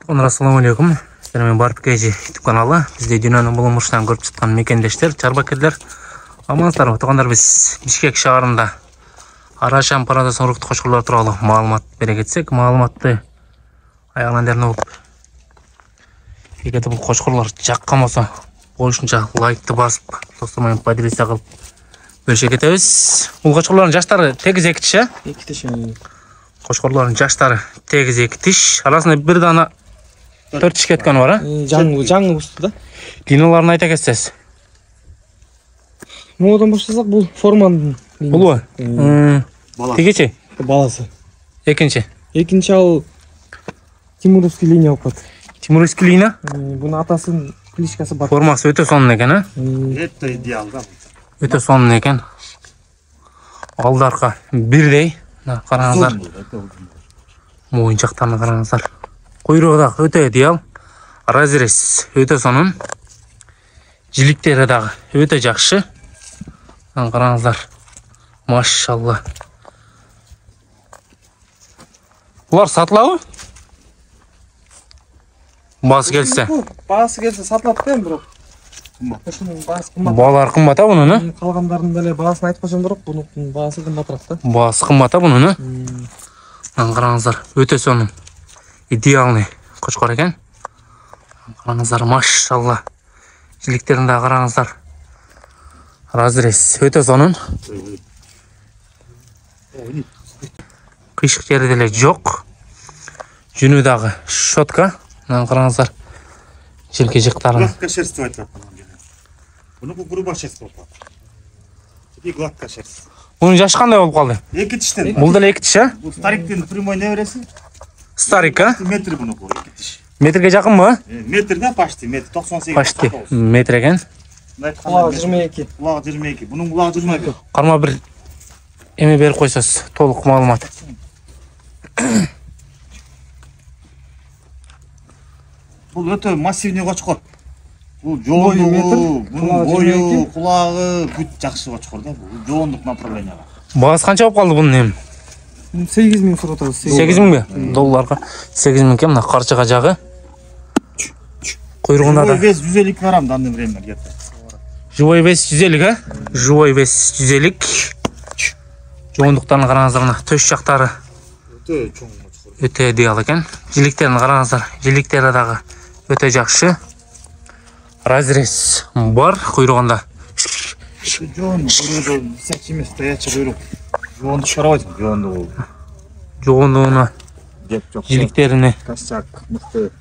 Assalamu alaikum. Мен Барып Кежи YouTube каналы. Бізде дүйнөнүн бул мурчтан көрүп чыккан мекендештер, чарбакерлер. Амансыздарбы? Туугандар, биз Бишкек шаарында Арашан парада соңруктуу кочкорлор тууралуу маалымат бере кетсек, маалыматты аягынан угуп. Эгерде бул кочкорлор жаккан болсо, болушунча лайкты басып, достор менен поделиться кылып бөлүшө кетебиз. Бул кочкорлордун жаштары тегиз 2 тиш, 2 тиш. Кочкорлордун жаштары тегиз 2 тиш. Арасында бир дана 4 тиш кеткен бар, жаңы бусту да. Линаларын айта кетсеңиз. Модан баштасак, бул форманын. Булбу? Тегечи? Баласы. Экинчи. Экинчи ал Тимуровский линия болуп калат. Тимуровский линия? Буну атасынын кличкасы бар. Формасы өтө сонун экен, а? Это идеал, да? Өтө сонун экен. Алды арка бирдей. Караңыздар. Моюнчактарына караңыздар. Куйругу да өтө идеал. Разрез өтө сонун. Жиликтери дагы өтө жакшы. Караңыздар. Машалла. Булар сатылабы? Баасы келсе. Баасы келсе сатылат да, бирок. Ошонун баасы кымбат. Баалар кымбат а бунун? Калгандардын деле баасын айтып койсом бирок, бунун баасы кымбатыраак да. Баасы кымбат а бунун? Караңыздар, өтө сонун. Идеалный кочкор экен. Караңыздар, машалла. Жиликтерин да караңыздар. Разрез өтө сонун. Кыйшык жери деле жок. Жүнү дагы щетка. Караңыздар. Желке жыктарын. Гладкая шерсть деп айтат. Буну грубая шерсть болуп калат. И гладкая шерсть. Бунун жашы кандай болуп калды? 2 тиштен. Бул деле 2 тиш, а? Бул стариктин прямой небереси. Старик, а? Метр буну 2 тиш. Метрге жакынбы? Метр да, почти метр 98. Почти метр экен. Кулагы 22. Кулагы 22. Бунун кулагы 22. Карма бир эме берип койсоз, толук маалымат. Бул өтө массивный кочкор. Бул жоондугу, бунун бою, кулагы бүт жакшы кочкор да. Бул жоондук направленияга. Баасы канча болуп калды бунун эми? 8000 сурап атабыз. 8000 долларга. 8000 ке мына карчыга жагы. Куйругунда да. Вес 150 грамм в данное время где-то. Живой вес 150, а? Живой вес 150. Жоондуктарын караңыздар, мына төш жактары Өтө чоң кочкор. өтө идеал экен. Жиликтерин караңыздар. Жиликтери дагы өтө жакшы. Разрез бар куйругунда. Жоон, буну сак эмес, таячы куйрук. Жоонду чыгарабайт, жоондугу. Жоондугуна, Деп жок. жиликтерине, Касчак, мыкты.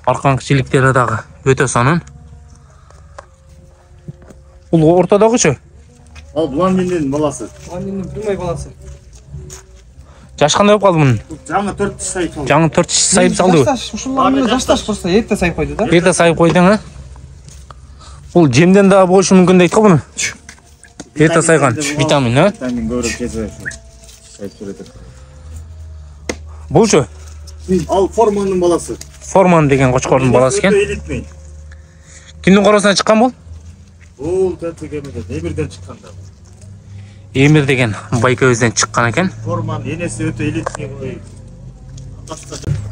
аркаңкы жиликтери дагы өтө сонун. Бул ортодогучу? Ал Бландинин баласы. Анын прямой баласы. Жаш кандай болуп калды мунун? Жаңы 4 тиш сайып салды. Жаңы 4 тиш сайып салдыбы? Ушуларны жашташ просто эрте сайып койду да. Эрте сайып койдуң, а? Бул жемден дагы болушу мүмкүн дейт го буну. Эрте сайган витамин, а? Витамин көрүп жесе сайып берет. Булчу? Ал Форманын баласы. Форман деген кочкордун баласы экен. Элитный. Кимдин коросуна чыккан бул? Бул тетигемде Эмирден чыкканда. Эмир деген байкебизден чыккан экен. Форман энеси өтө элитный.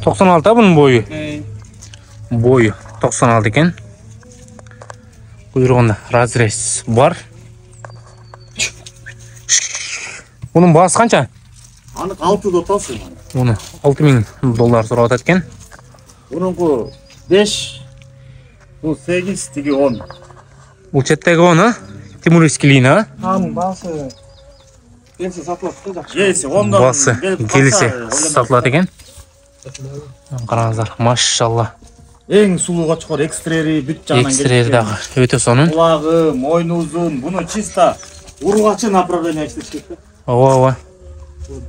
96 бунун бою. Бою 96 экен. Куйругунда разрез бар. Бунун баасы канча? Аны 6 дотасы. Муну 6000 доллар сурап атат экен. Бунунку 5. Бул 8, тиги 10. Бул четтеги оны Тимуровский линия, Анын баасы келсе сатылат да жакшы. Келсе 10дан баасы келсе сатылат экен. Караңыздар, машалла. Эң сулуу кочкор, экстрери бүт жагынан Экстрери дагы өтө сонун. Кулагы, мойну узун, буну чисто ургачы направление иштешет. Ооба.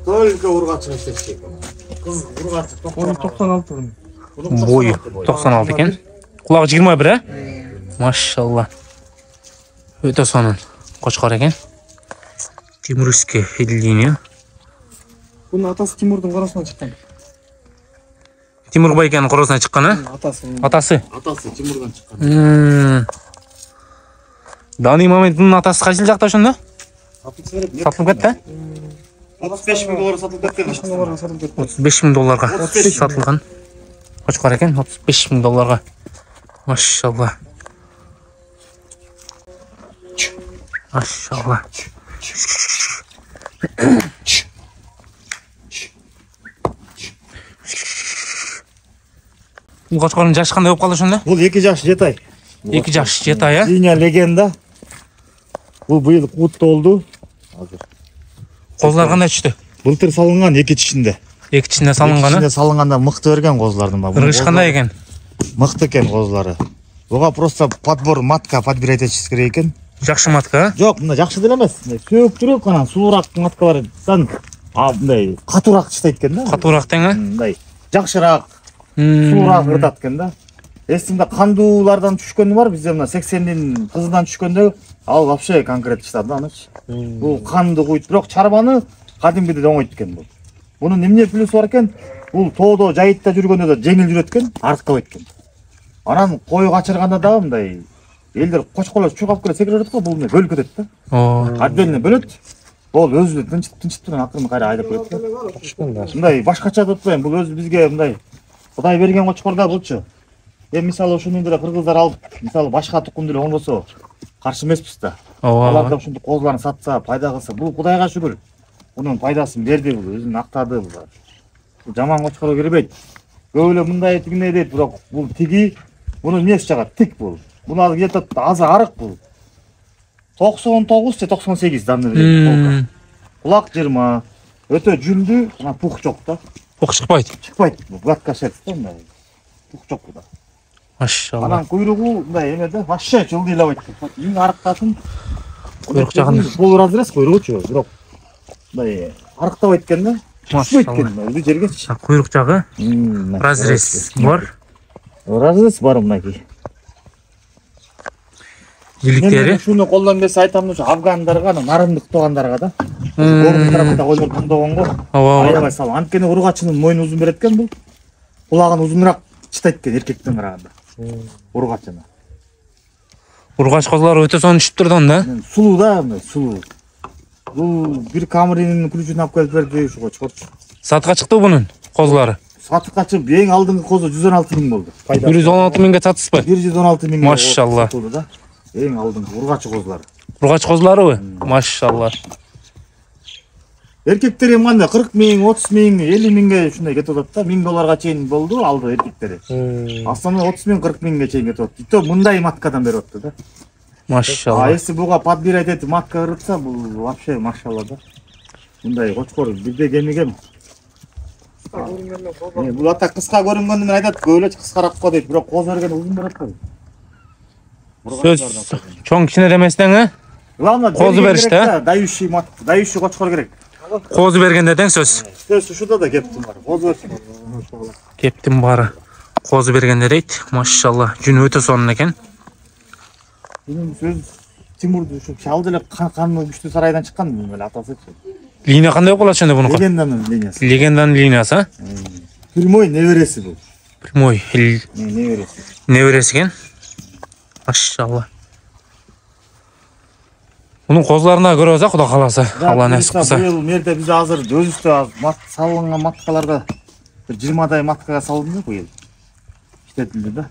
Только ургачы иштешет. Кыз ургачы Бою 96 бун. Бою 96 экен. Кулагы 21, а? Машалла. Өтө сонун кочкор экен. Тимуровский линия. Бунун атасы Тимурдун коросунан чыккан. Тимур байкенин коросуна чыккан, а? Атасы. Атасы. Тимурдан чыккан. Данный момент бунун атасы кайсыл жакта ошондо? Сатылып кетти? 35 000 доллар сатылып кеткен. 35 000 долларга сатылып кетти. 35 000 долларга сатылган. Қошқар екен, 35.000 долларға. Машалла. Машалла. Бұл қошқардың жашы қандай болып қалды сонда? Бұл 2 жаш жетай. 2 жаш жетай, а? Синя легенда. Бұл биыл қуытты oldu. Қозылар қандай түсті? Былтыр салынған 2 ішінде. 2 ішінде салынғаны? 2 ішінде салынғанда мықты берген қозылардың ба. Ырғыш қандай екен? Мықты екен қозылары. Бұға просто подбор матка подбирать етіш керек екен. Жақсы матка, а? Жоқ, мына жақсы деле емес. Сөйіп жүрек қана суырақ маткалар сан мындай қатурақ тістейді екен да. Қатуырақ тең, а? Мындай жақшырақ, суырақ ырдат екен да. Естімде қандулардан түшкені бар, бізде мына 80-дің қызынан түшкенде ал вообще конкрет тістады аныш. Бұл қанды қойды, бірақ чарбаны қадимгіде оңайды екен бұл. Бұның немне плюс бар екен? Бұл тоодо жайытта жүргенде де жеңіл жүреді екен, артқа өткен. Анан қой қачырғанда да мындай елдер қошқарлар чурқап келе секіреді ғой, бұл не бөліп кетеді да. Отдельно бөледі. Ол өзі тыншып тұрған ақырын қайра айдап кетеді. Мындай башқача тұтпайын, бұл өзі бізге мындай Құдай берген қошқарда бұлчы. Мисалы ушуну деле кыргыздар алып, мисалы башка тукум деле оңдосо каршы эмеспиз да. Алар да ушундай козуларын сатса, пайда кылса, бул Кудайга шүгүр. Бунун пайдасын берди бул, өзүн актады бул. Бул жаман кочкорго кирбейт. Көп эле мындай тигине дейт, бирок бул тиги, мунун эмнеси чыгат, тик бул. Муну азыр кетет, азыр арык бул. 99 же 98 данный берет. Кулак 20. Өтө жүндү, ана пух жок да. Пух чыкпайт. Чыкпайт. Бул гладко шерсть да, мындай. Пух жок буда. Машалла. Анан куйругу мындай эмеде вообще жылдыйлабайт. Эң арыктатын. Куйрук жагында. Бул разрез куйругучу, бирок мындай арыктабайт экен да. Машалла. Өзү жерге. Куйрук жагы разрез бар. Разрез бар мынакей. Иликтери. Шуну колдон берсе айтам ушу афгандарга, нарымдык туугандарга да. Гордун тарапында койлор тундогон го. Аябай сал. Анткени ургачынын мойну узун берет экен бул. Кулагын узунураак чытайт экен эркектен караганда. Ургачыны. Ургач козулар өтө сонун түшүп турду да. Сулуу да, сулуу. Бул бир камеринин ключун алып келип берди ушу кочкорчу. Сатка чыкты бунун козулары. Сатыкка чыгып эң алдыңкы козу 116 миң болду. 116 миңге сатыспы? 116 миң. Машалла. Эң алдыңкы ургачы козулар. Ургач козуларыбы? Машалла. Эркектер эми кандай 40 миң, 30 миң, 50 миңге ушундай кетип атат да. 1000 долларга чейин болду алды эркектери. Основной 30 миң, 40 миңге чейин кетип атат. И то мындай маткадан берип атты да. Машалла. А если буга подбирать этип матка ырытса, бул вообще машалла да. Мындай кочкор бирде кемигем. Бул ата кыска көрүнгөндөн айтат, көйлөч кыскараак го дейт, бирок коз берген узун берет го. Сөз чоң кичине деместен, а? Главное, козу беришти, а? Дающий мат, дающий кочкор керек. Козу бергенде тең сөз. Сөз ушуда да кептим бар. Коз берсин. Кептим бары. Козу бергенде дейт. Машалла. Жүнү өтө сонун экен. Бунун сөз Тимурду ушу шал деле каны күчтүү сарайдан чыккан эле атасычы. Линия кандай болуп калат ошондо бунуку? Легенданын линиясы. Легенданын линиясы, а? Прямой небереси бул. Прямой Небереси. небереси экен. Машалла. Мунун козуларына көрөбүз, а Кудай кааласа. Алла насип кылса. Быйыл мерде биз азыр өзүбүздө мат салынган маткаларда 20дай маткага салынды быйыл. Иштетилди да.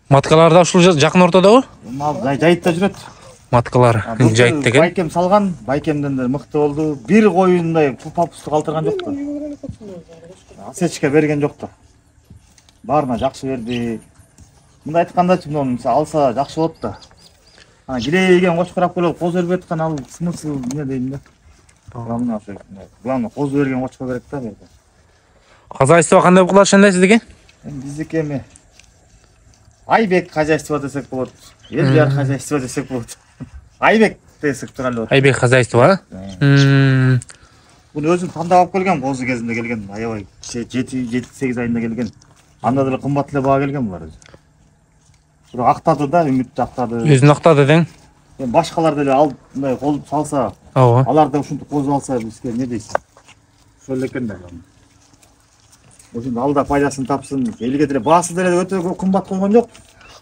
Маткалар да ушул жакын ортодобу? Жайытта жүрөт. Маткалар жайыт деген. Байкем салган, байкемден да мыкты болду. Бир коюндай папусту калтырган жок да. Асечке берген жок да. Баарына жакшы берди. Мындай айткандачы, муну алса жакшы болот да. Кирейген кочкорап келип коз берип аткан ал смысл эмне дейм да. Главное коз берген кочкор керек да. Хозяйство кандай кылат ошондой сиздики? Биздики эми Айбек хозяйство десек болот. Элбияр хозяйство десек болот. Айбек десек туралы болот. Айбек хозяйство, а? Бул өзүм тандап алып келген, козу кезинде келген, аябай 7-8 айында келген. Анда деле кымбат эле баа келген булар өзү. Бирок актады да, үмүттү актады. Өзүн актады дең. Башкалар деле алып мындай кол салса, ооба. алар да ушинтип козу алса бизге эмне дейсиң? Ошол экен да. Ошондо алда пайдасын тапсын. Элге деле баасы деле өтө кымбат койгон жок.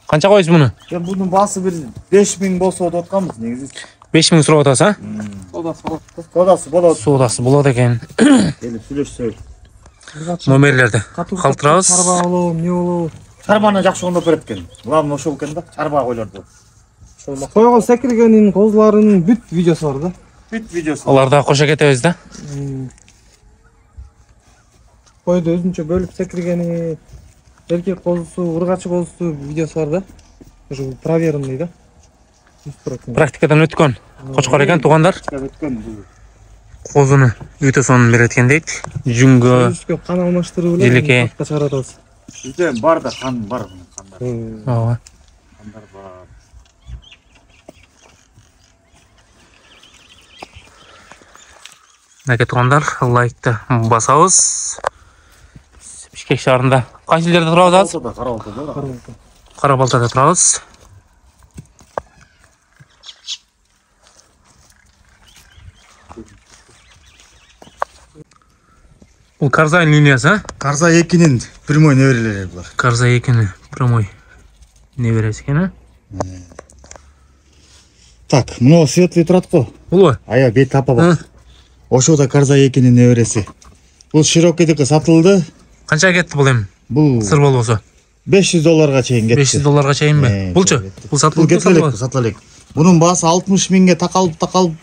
Канча коесуз муну? Бунун баасы бир 5000 болсо деп атканбыз негизи. 5000 сурап атасыз, а? Содасы болот. Содасы болот экен. Келип сүйлөшсөк. номерлерди калтырабыз. Чарба болобу, эмне болобу? Чарбаны жакшы оңдоп берет экен. Главный ошол экен да, чарба койлорду. Койгон секиргенин козуларынын бүт видеосу бар да. Бүт видеосу. Аларда кошо кетебиз да. Койду өзүнчө бөлүп секиргени, эркек козусу, ургачы козусу видеосу бар да. Ошо проверенный да. 100%. Практикадан өткөн кочкор экен туугандар. Өткөн бул. Козуну өтө сонун берет экен дейт. Жүнгө, Үстүкө кан алмаштырып эле Желеке. чыгаратабыз. Bizde бар да қан бар қандар. ооба. Қандар бар. Мынакей туугандар, лайкты басабыз. Бишкек шаарында кайсы жерде турабыз азыр? Қарауылда. Кара Балтада турабыз. Бул Карзайн линиясы, а? Қарза 2-нің прямой неберелері бұлар. Карза 2-ні прямой небересі екен, а? Так, мынау светлый тұрат қой. Бұл ба? Ая, бет тапа бақ. Ошо да Карза 2-нің небересі. Бұл широкийдікі сатылды. Қанша кетті бұл ем? Бұл Сыр бол болса. $500 чейін кетті. $500 чейін бе? Бұлчы? Бұл Бұл сатылды кетелек, сатылек. Бұның басы 60 мыңға тақалып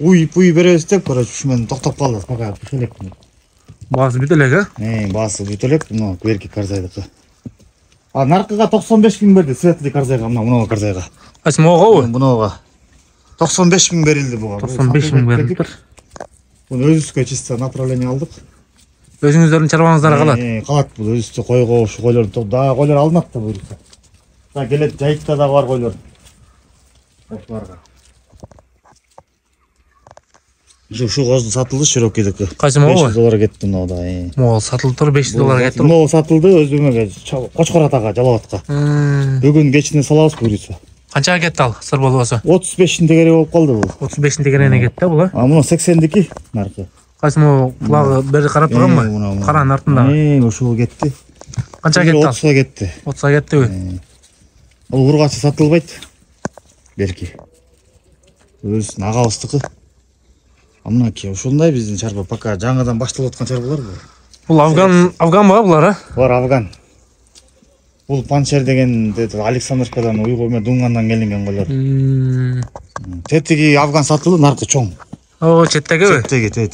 уй береміз деп, короче, шумен тоқтап қалды. Пока кетелек. Басы бүтелек, а? Басы бүтелек, мынау берки Карзайдыкы. А наркыга 95 мың берди, светлый Карзайга, мынау Карзайга. Қайсы моға ғой? Мынауга 95 мың берилди буга. 95 мың берілді тұр. Bunu özüskө чисто направление алдык. Өзіңіздердің чарбаңыздары қалады? Калат бул өзүстө койго, ушу койлор, да койлор алынат да буюрса. Да келет, жайытта да бар койлор. Ошоларга. Ушу козду сатылды, широкийдики. Қайсы моға ғой? $500 кетти мынау да. Моға сатылды тұр, $500 кетті. Мынау сатылды өзүмө Кочкор атага, Жалалатка. Бүгүн кечине салабыз буюрса. Қаншаға кетті ал, сыр бол болса? 35-inde керек болып қалды бұл. 35-інде керене кетті бұл, а? Мұны 80-дeki нарқы. Қайсы моға құлағы бері қарап тұрған ба? Қараның артындағы. Ошол кетті. Қаншаға кетті ал? 30-ға кетті. 30-ға кетті өй. Ол ургачы сатылбайт. Берки. Өзүнүн агабыздыкы. Мынакей ошондой биздин чарба пока жаңадан башталып аткан чарбалар бул. Бұл Афган ба бұлар, а? Бар Афган. Бул Панчер деген Александрскадан уйгурме Дунгандан келинген койлор. Тетиги Афган сатылды, наркы чоң. О, четтеги бе?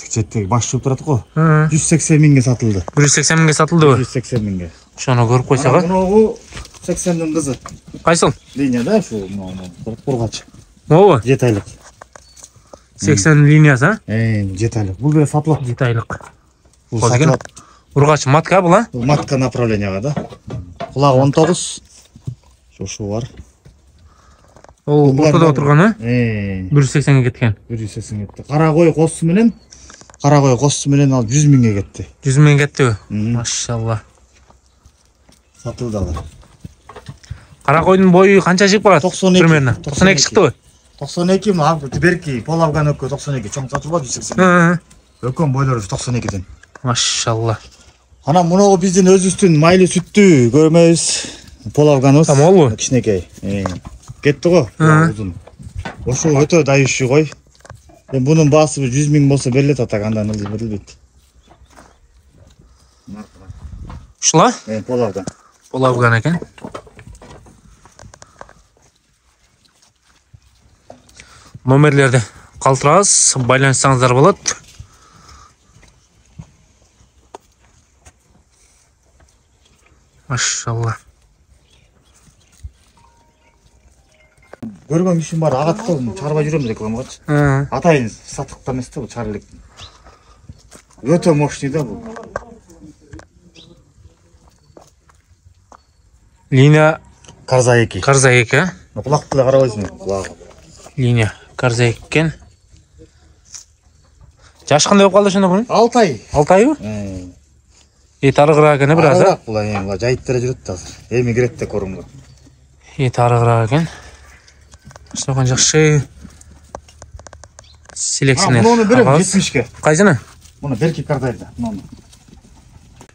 Четтеги баш чуп турат го. 180 миңге сатылды. 180 миңге сатылды бе? 180 миңге. Шоны көріп қойсаға. Мынау 80-дің кызы. Қайсыл? Линияда шу ургач. Моғы? 7 айлык. 80 линиясы, а? 7 айлык. Бул деле сатылат. 7 айлық. Бул сатылат. Ургач матка бұл, а? Бул матка направленияга да. Кулагы 19. Шу бар. Ол ортада отырғаны? 180-ге кеткен. 180 кетти. Кара кой косу менен ал 100 миңге кетти. 100 миң кетті бе? Машалла. Сатылды алар. Қара қойдың бойы қанша жиып барады? 92. Примерно. 92 шықты ғой? 92 мына берки пол Афган өккө 92 чоң сатылбады 180. Өккөн бойлору 92ден. Машалла. Ана мынау биздин өзүбүздүн майлы сүттү көрмөбүз. Пол Афганыбыз. Тамол бу? Кичинекей. Кетти го. Узун. Ошо өтө дайышчы кой. Бунун баасы 100 миң болсо берилет атак, андан ылдый берилбейт. Ушла? Пол Афган. Пол Афган екен. Номерлерді қалтырабыз, байланышсаңыздар болады. Машалла. Көргөн кишим бар, агатты чарба жүрөм деп кылгамгачы. Атайын сатыкта эмес да бул чарлык. Өтө мощный да бул. Линия Карза 2. Карза 2, а? Кулакты карабайсың, кулагы. Линия Карза 2 екен. Жаш кандай болуп калды ошондо бунун? 6 ай. 6 айбы? Эти арыгыраак экен бираз, а? Булар жайыттыра жүрөт да азыр. Эми кирет да көрүнгө. Эти арыгыраак экен. Согон жакшы селекционер. Муну берем 70ке. Кайсыны? Муну берки кардайда. Муну.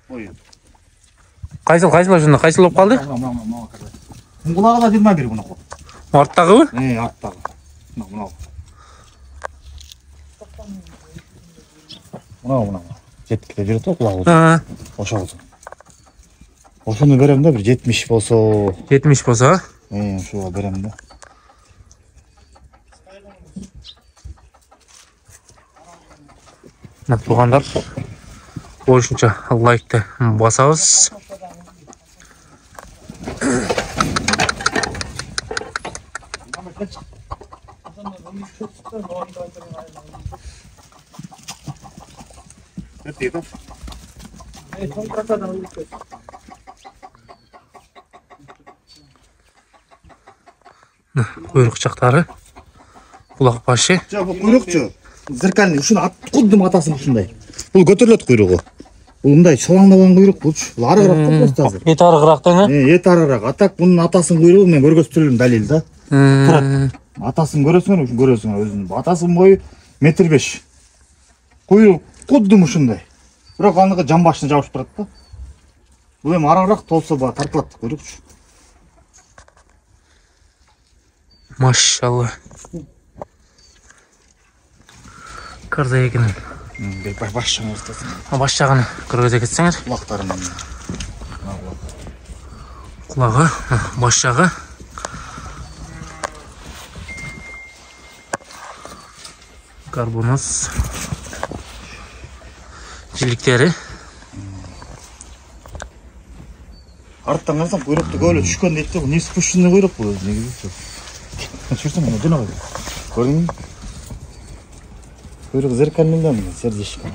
Ой. Кайсыл ошондо? Кайсыл болуп калды? Кулагы да 21 муну. Арттагыбы? Арттагы. Мынау. жеткилеп жүрөт го кулагыбыз. Ошол. Ошону берем да, бир 70 болсо. 70 болсо? Ошого берем да. Туугандар, ошончо лайкты басабыз. Куйрук жактары. Кулак башы. Бул куйрукчу. Зеркальный ушуну куддум атасы ушундай. Бул көтөрүлөт куйругу. Бул мындай чалаңдаган куйрук булчу. Бул арыгыраак да просто азыр. Эти арыгыраак да? Эти арыгыраак. Атак бунун атасынын куйругу мен көргөзтүрөлүм далил да. Турат. Атасын көрөсүңөр, көрөсүңөр өзүнүн. Атасынын бою 1,5 метр. Куйрук куддум ушундай. Бирок аныкы жамбашына жабышып турат да. Бул эми арыгыраак толсо баа тартылат куйрукчу. Машалла. Кырда экенин. Баш жагын. Баш жагын көргөзө кетсеңер. Кулактарын. Кулагы, баш жагы. Карбоноз. Жиликтери. Арттан карасаң куйрукту көөлө түшкөн дейт да, бул не спущенный куйрук бул негизи. Чурсаң мына жана кой. Көрдүңбү? Куйрук зеркальный да, сердечко.